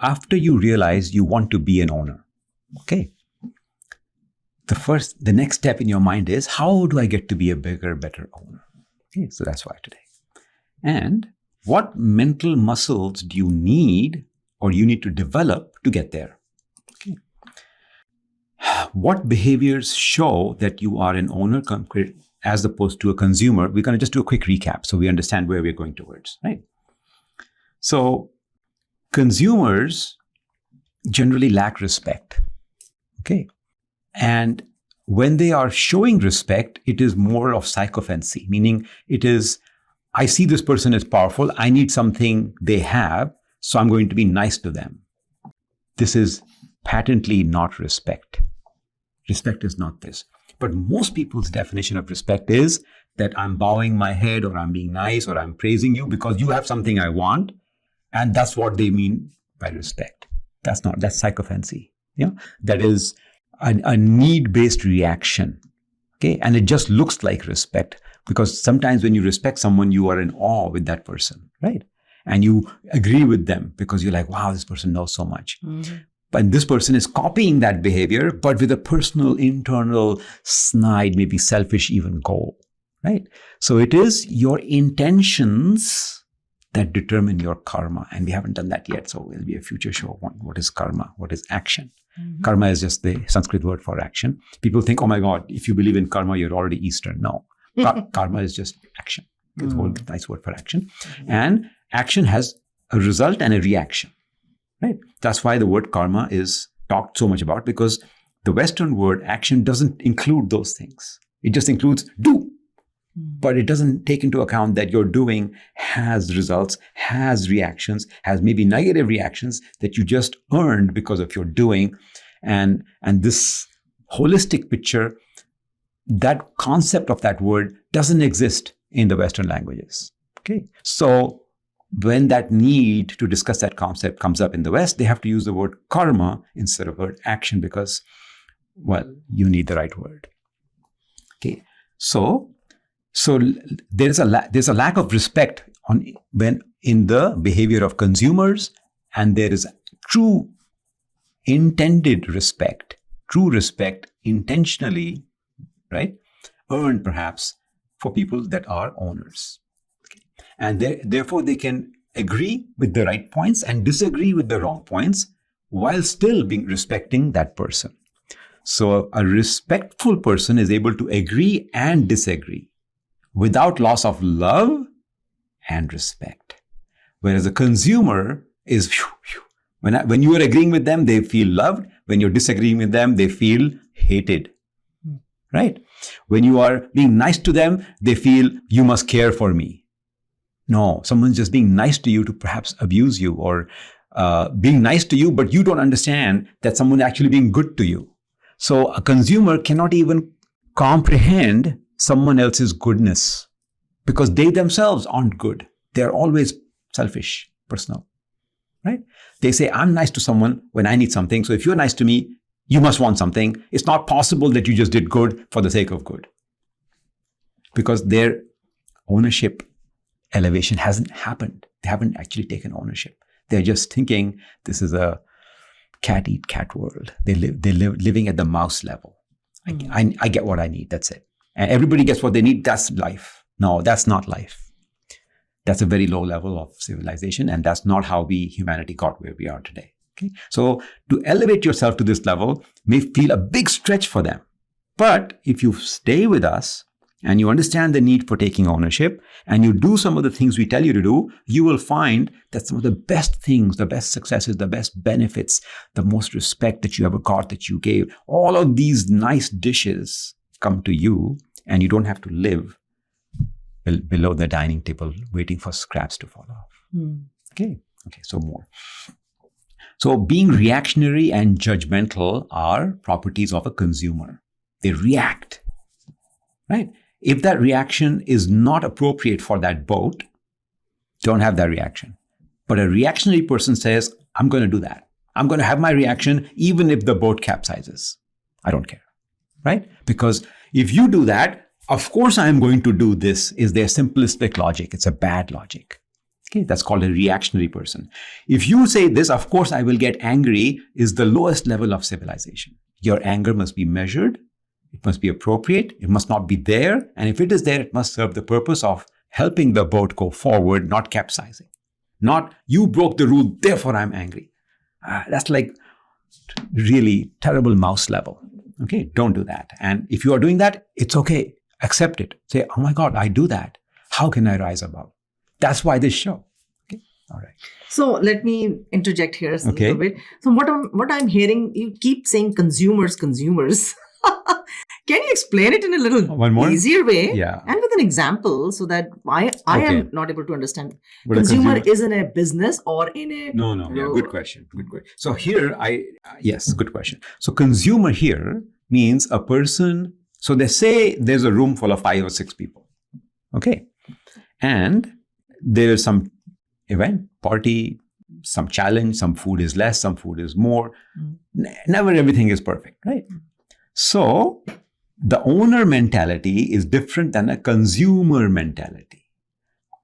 after you realize you want to be an owner, okay, the next step in your mind is, how do I get to be a bigger, better owner? Okay, so that's why today. And what mental muscles do you need or you need to develop to get there? Okay. What behaviors show that you are an owner as opposed to a consumer? We're going to just do a quick recap so we understand where we're going towards, right? So consumers generally lack respect, okay? And when they are showing respect, it is more of sycophancy, meaning it is, I see this person as powerful, I need something they have, so I'm going to be nice to them. This is patently not respect. Respect is not this. But most people's definition of respect is that I'm bowing my head, or I'm being nice, or I'm praising you because you have something I want. And that's what they mean by respect. That's sycophancy. Yeah, that is a need-based reaction. Okay, and it just looks like respect because sometimes when you respect someone, you are in awe with that person, right? And you agree with them because you're like, wow, this person knows so much. Mm-hmm. But this person is copying that behavior, but with a personal, internal, snide, maybe selfish even goal, right? So it is your intentions that determine your karma. And we haven't done that yet. So it'll be a future show on what is karma, what is action. Mm-hmm. Karma is just the Sanskrit word for action. People think, oh my God, if you believe in karma, you're already Eastern. No, karma is just action. It's a whole nice word for action. Mm-hmm. And action has a result and a reaction, right? That's why the word karma is talked so much about, because the Western word action doesn't include those things. It just includes do. But it doesn't take into account that your doing has results, has reactions, has maybe negative reactions that you just earned because of your doing. And this holistic picture, that concept of that word doesn't exist in the Western languages. Okay. So when that need to discuss that concept comes up in the West, they have to use the word karma instead of word action because, well, you need the right word. Okay. So there's a lack of respect when in the behavior of consumers, and there is true intended respect, true respect intentionally, right, earned perhaps for people that are owners. Okay. And therefore they can agree with the right points and disagree with the wrong points while still respecting that person. So a respectful person is able to agree and disagree without loss of love and respect. Whereas a consumer is, when you are agreeing with them, they feel loved. When you're disagreeing with them, they feel hated, right? When you are being nice to them, they feel you must care for me. No, someone's just being nice to you to perhaps abuse you, or being nice to you, but you don't understand that someone actually being good to you. So a consumer cannot even comprehend someone else's goodness because they themselves aren't good. They're always selfish, personal, right? They say, I'm nice to someone when I need something. So if you're nice to me, you must want something. It's not possible that you just did good for the sake of good, because their ownership elevation hasn't happened. They haven't actually taken ownership. They're just thinking this is a cat eat cat world. They're living at the mouse level. I get what I need. That's it. And everybody gets what they need. That's life. No, that's not life. That's a very low level of civilization. And that's not how humanity got where we are today. Okay? So to elevate yourself to this level may feel a big stretch for them. But if you stay with us and you understand the need for taking ownership and you do some of the things we tell you to do, you will find that some of the best things, the best successes, the best benefits, the most respect that you ever got, that you gave, all of these nice dishes come to you, and you don't have to live below the dining table waiting for scraps to fall off. Okay, so more. So being reactionary and judgmental are properties of a consumer. They react, right? If that reaction is not appropriate for that boat, don't have that reaction. But a reactionary person says, I'm going to do that. I'm going to have my reaction even if the boat capsizes. I don't care. Right? Because if you do that, of course I am going to do this, is their simplistic logic. It's a bad logic. Okay, that's called a reactionary person. If you say this, of course I will get angry, is the lowest level of civilization. Your anger must be measured. It must be appropriate. It must not be there. And if it is there, it must serve the purpose of helping the boat go forward, not capsizing. Not, you broke the rule, therefore I'm angry. That's like really terrible mouse level. Okay, don't do that. And if you are doing that, it's okay. Accept it. Say, oh my God, I do that. How can I rise above? That's why this show. Okay, all right. So let me interject here a little bit. So what I'm hearing, you keep saying consumers. Can you explain it in a little easier way? Yeah. And with an example so that I am not able to understand. Consumer is in a business or in a... No. Yeah, good question. So here yes, good question. So consumer here means a person. So they say there's a room full of 5 or 6 people. Okay. And there is some event, party, some challenge, some food is less, some food is more. Never everything is perfect, right? So the owner mentality is different than a consumer mentality.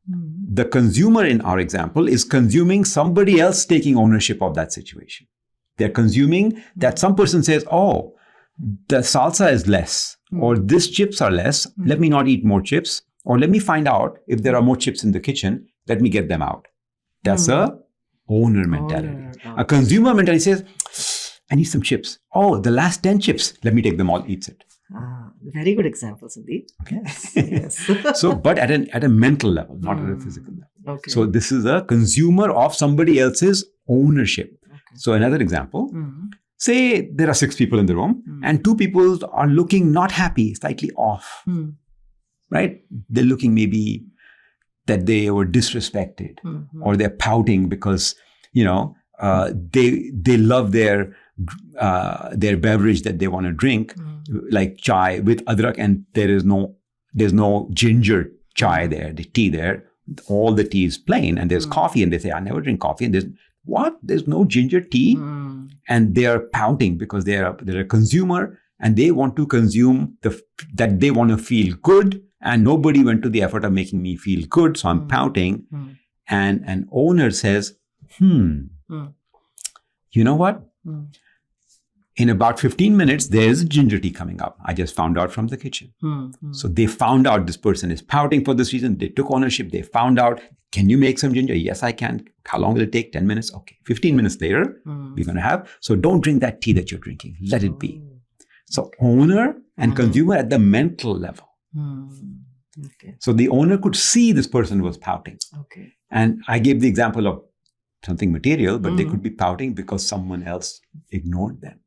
The consumer in our example is consuming somebody else taking ownership of that situation. They're consuming that some person says, oh, the salsa is less, or these chips are less. Let me not eat more chips, or let me find out if there are more chips in the kitchen. Let me get them out. That's a owner mentality. A consumer mentality says, I need some chips. Oh, the last 10 chips. Let me take them all, eats it. Very good example, Sandeep. Okay. Yes. So, but at a mental level, not at a physical level. Okay. So this is a consumer of somebody else's ownership. Okay. So another example, say there are 6 people in the room and 2 people are looking not happy, slightly off, right? They're looking maybe that they were disrespected or they're pouting because, they love their beverage that they want to drink, like chai with adrak, and there's no ginger chai there, the tea there. All the tea is plain, and there's coffee, and they say, I never drink coffee, and there's no ginger tea, and they are pouting because they're a consumer, and they want to consume that they want to feel good, and nobody went to the effort of making me feel good, so I'm pouting, and an owner says, you know what? In about 15 minutes, there's ginger tea coming up. I just found out from the kitchen. So they found out this person is pouting for this reason. They took ownership. They found out, can you make some ginger? Yes, I can. How long will it take? 10 minutes? Okay. 15 minutes later, we're going to have. So don't drink that tea that you're drinking. Let it be. So owner and consumer at the mental level. Okay. So the owner could see this person was pouting. Okay. And I gave the example of something material, but they could be pouting because someone else ignored them.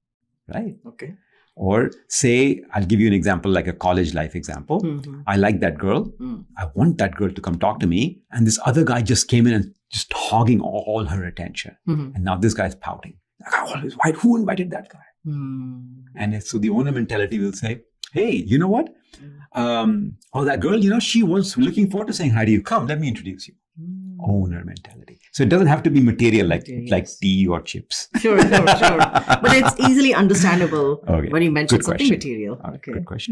Right? Okay. Or say, I'll give you an example, like a college life example. I like that girl. I want that girl to come talk to me. And this other guy just came in and just hogging all her attention. And now this guy's pouting. Like, who invited that guy? And so the owner mentality will say, hey, you know what? That girl, she was looking forward to saying, hi, do you come? Let me introduce you. Owner mentality. So it doesn't have to be material like tea or chips. Sure. But it's easily understandable when you mention something material. Good question.